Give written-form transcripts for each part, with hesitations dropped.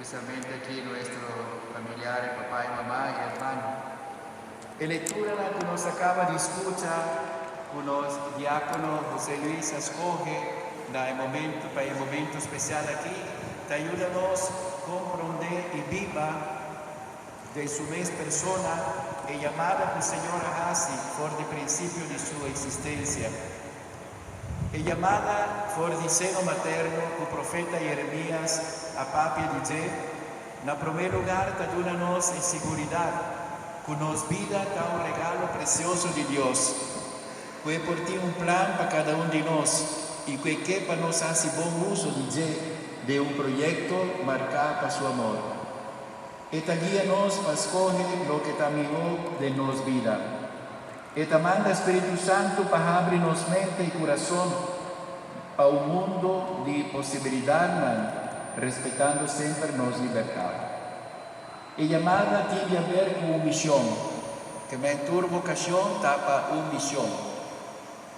especialmente aquí nuestro familiar, papá y mamá y hermano. La lectura que nos acaba de escuchar con el diácono José Luis Ascoge, para el momento especial aquí, te ayuda a comprender y viva de su misma persona y llamada por el Señor así, por el principio de su existencia. E llamada por el seno materno, el profeta Jeremías a papia dice, en primer lugar, te ayuda-nos en seguridad, que nos vida está un regalo precioso de Dios, que por ti un plan para cada uno de nosotros y que para nos hace buen uso de un proyecto marcado para su amor. Esta guía nos para escoger lo que está mejor de nos vida. Esta manda Espíritu Santo para abrirnos mente y corazón a un mundo de posibilidad, respetando siempre nos libertad. Y llamada tiene a ver con una misión, que nuestra vocación tapa una misión.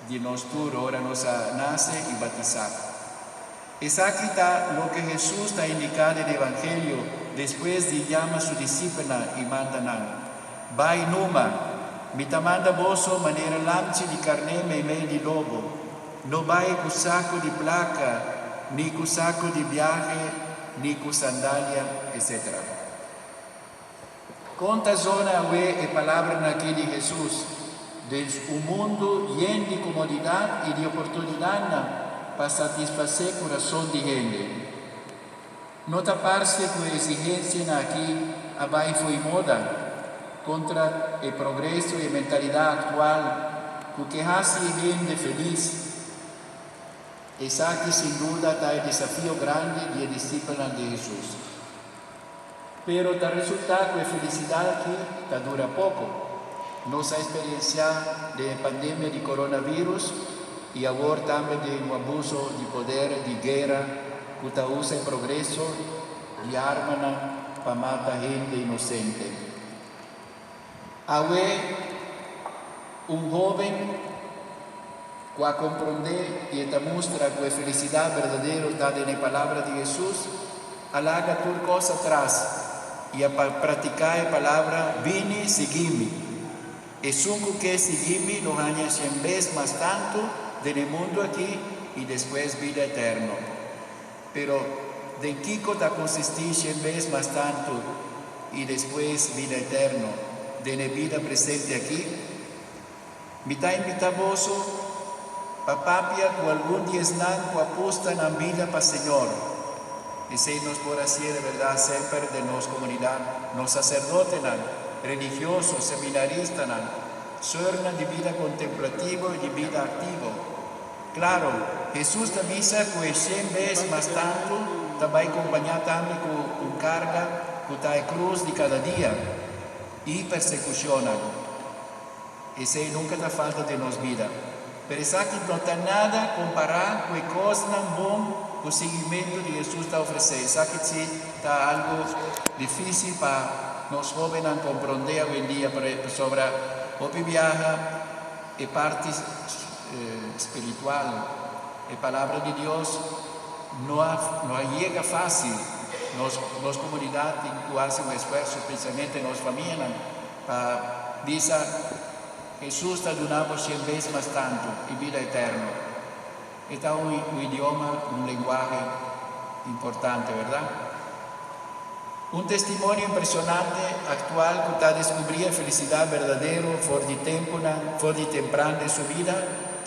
De nosotros ahora nos nace y batizar. Es aquí está lo que Jesús está indicando en el Evangelio después de llamar a su discípula y mandanan. Vai numa, mi manda vosso manera lamci di carne e mei di lobo. No vai con saco di placa, ni con saco di viaje, ni con sandalia, etc. Conta zona e palabra aquí de Jesús, de un mundo lleno de comodidad y de oportunidad para satisfacer el corazón de gente. No taparse con exigencia aquí abai fue moda contra el progreso y mentalidad actual, que hace gente feliz. Es aquí sin duda está el desafío grande de discípulos de Jesús. Pero el resultado de felicidad aquí dura poco. Nuestra experiencia de pandemia de coronavirus y ahora también de un abuso de poder, de guerra, que usa el progreso de armas para matar gente inocente. Ahora, un joven que a comprender y te muestra que la felicidad verdadera está en la palabra de Jesús, alaga tu cosa atrás y a practicar la palabra, vine, seguime. Es un que seguime los años 100 veces más tanto del mundo aquí y después vida eterna. Pero de Kiko ta consistir 100 veces más tanto y después vida eterna de la vida presente aquí. Me está invitando papá que algún día que apuesta en la vida para el Señor. Y si nos por así de verdad siempre de nuestra comunidad, nos sacerdotes, religiosos, seminaristas, suernan de vida contemplativa y de vida activa. Claro, Jesús te avisa que 100 veces más tanto te va a acompañar también con carga, con la cruz de cada día y persecución. Y si nunca te falta de nos vida. Pero es que no está nada comparado con cosas buenas que el seguimiento de Jesús te ofrece. Es que sí está algo difícil para los jóvenes comprender hoy en día sobre el viaje y parte espiritual. La palabra de Dios no llega fácil. Las comunidades tienen que hacer un esfuerzo, especialmente en las familias, para decir Jesús te ha donado 100 veces más tanto y vida eterna. Este es un idioma, un lenguaje importante, ¿verdad? Un testimonio impresionante actual que está descubriendo felicidad verdadera por de temprano de su vida,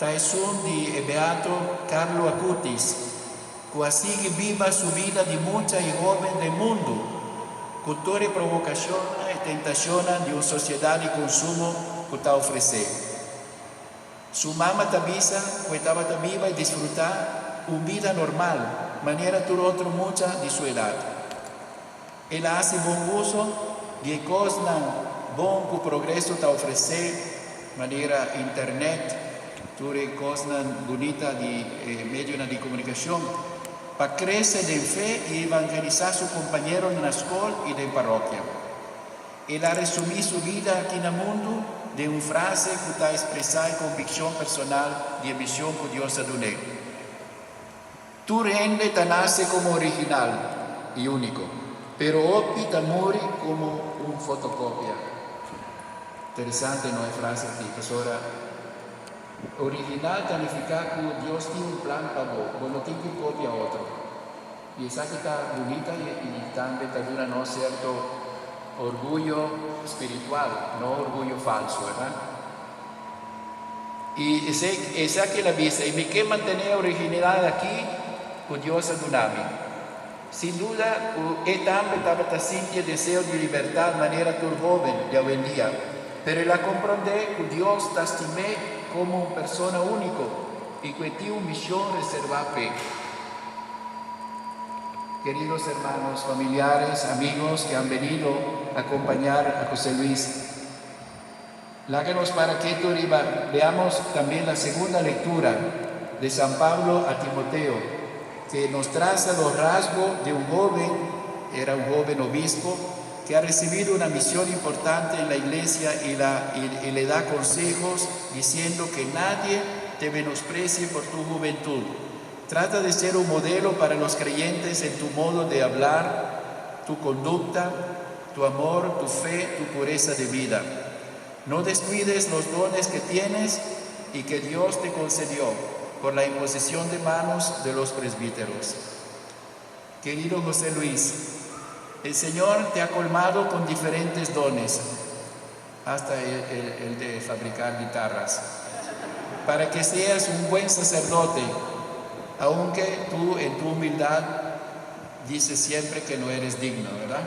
es un de beato Carlo Acutis, que así viva su vida de mucha y joven del mundo, con toda provocación y tentación de una sociedad de consumo que está ofreciendo. Su mamá te avisa que estaba viva y disfrutar una vida normal, manera tu otro mucha de su edad. Él hace buen uso de cosas bon que el progreso te ofrece, manera internet, tuve cosas bonitas de medios de comunicación, para crecer en fe y evangelizar a sus compañeros en la escuela y en la parroquia. Él ha resumido su vida aquí en el mundo de una frase que está expresada convicción personal de misión que Dios ha dado. Tu rende te nace como original y único. pero ospita muri como un fotocopia. Interesante, ¿no? Hay frase aquí, profesora. Original significa que Dios tiene un plan para vos, vos no tienes que copiar otro. Y esa que está bonita y también está no cierto orgullo espiritual, no orgullo falso, ¿verdad? Y esa que la vista, y me que mantener originalidad aquí, con Dios adunami. Sin duda, también estaba sintiendo deseo de libertad de manera tan joven de hoy en día, pero la comprendí que Dios te estimé como una persona único y que tiene una misión reservada. Queridos hermanos, familiares, amigos que han venido a acompañar a José Luis, láganos para que veamos también la segunda lectura de San Pablo a Timoteo, que nos traza los rasgos de un joven, era un joven obispo, que ha recibido una misión importante en la iglesia y le da consejos diciendo que nadie te menosprecie por tu juventud. Trata de ser un modelo para los creyentes en tu modo de hablar, tu conducta, tu amor, tu fe, tu pureza de vida. No descuides los dones que tienes y que Dios te concedió por la imposición de manos de los presbíteros. Querido José Luis, el Señor te ha colmado con diferentes dones, hasta el de fabricar guitarras, para que seas un buen sacerdote, aunque tú en tu humildad dices siempre que no eres digno, ¿verdad?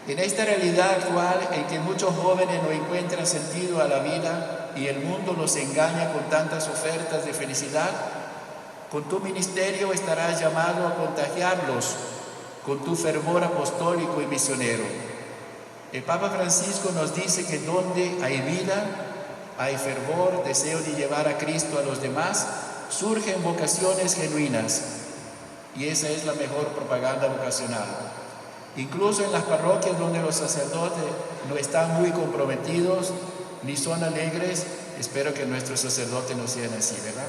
En esta realidad actual en que muchos jóvenes no encuentran sentido a la vida y el mundo los engaña con tantas ofertas de felicidad, con tu ministerio estarás llamado a contagiarlos con tu fervor apostólico y misionero. El Papa Francisco nos dice que donde hay vida, hay fervor, deseo de llevar a Cristo a los demás, surgen vocaciones genuinas, y esa es la mejor propaganda vocacional. Incluso en las parroquias donde los sacerdotes no están muy comprometidos ni son alegres, espero que nuestros sacerdotes no sean así, ¿verdad?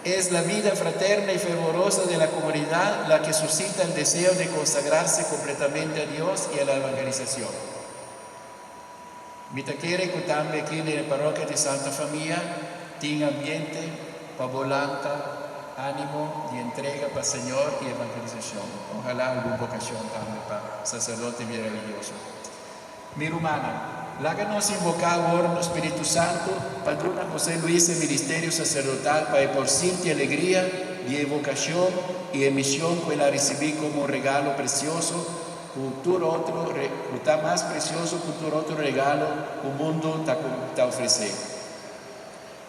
Es la vida fraterna y fervorosa de la comunidad la que suscita el deseo de consagrarse completamente a Dios y a la evangelización. Mi quiere que también aquí en la parroquia de Santa Familia tiene ambiente pavolanta, ánimo y entrega para el Señor y evangelización. Ojalá alguna vocación también para sacerdote maravilloso. Mi hermana, láganos invocar ahora el Espíritu Santo, Padrona José Luis, el ministerio sacerdotal, para por sí alegría de evocación y emisión que la recibí como un regalo precioso, está más precioso que otro regalo que el mundo te ofrece.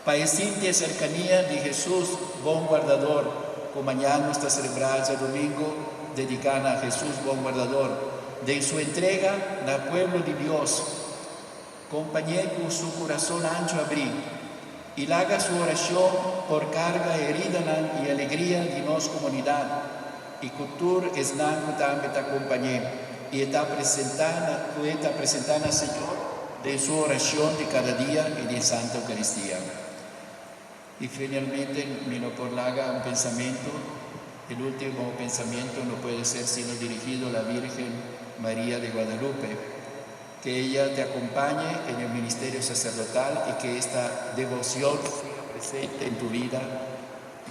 Para sentir cercanía de Jesús, buen guardador, como mañana está celebrada el domingo, dedicada a Jesús, buen guardador, de su entrega al pueblo de Dios. Acompañé con su corazón ancho abrir y haga su oración por carga herida y alegría de nuestra comunidad. Y cultura es que también te acompañé y está presentando al Señor de su oración de cada día y de Santa Eucaristía. Y finalmente, miro por laga un pensamiento, el último pensamiento no puede ser sino dirigido a la Virgen María de Guadalupe, que ella te acompañe en el ministerio sacerdotal y que esta devoción sea presente en tu vida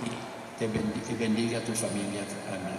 y que bendiga a tu familia. Amén.